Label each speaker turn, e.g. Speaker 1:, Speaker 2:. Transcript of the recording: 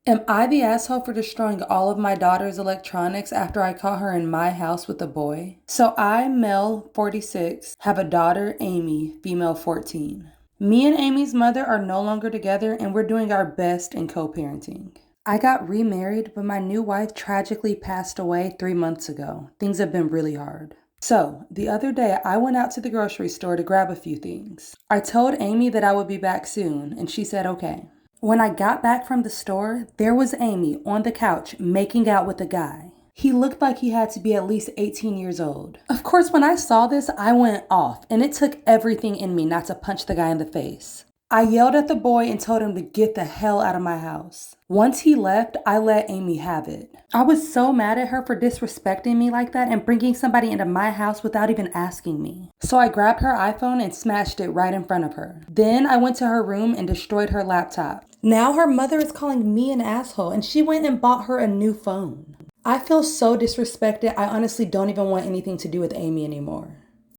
Speaker 1: Am I the asshole for destroying all of my daughter's electronics after I caught her in my house with a boy? So I, male 46, have a daughter, Amy, female 14. Me and Amy's mother are no longer together and we're doing our best in co-parenting. I got remarried, but my new wife tragically passed away 3 months ago. Things have been really hard. So, the other day I went out to the grocery store to grab a few things. I told Amy that I would be back soon, and she said okay. When I got back from the store, there was Amy on the couch making out with a guy. He looked like he had to be at least 18 years old. Of course, when I saw this, I went off, and it took everything in me not to punch the guy in the face. I yelled at the boy and told him to get the hell out of my house. Once he left, I let Amy have it. I was so mad at her for disrespecting me like that and bringing somebody into my house without even asking me. So I grabbed her iPhone and smashed it right in front of her. Then I went to her room and destroyed her laptop. Now her mother is calling me an asshole and she went and bought her a new phone. I feel so disrespected. I honestly don't even want anything to do with Amy anymore.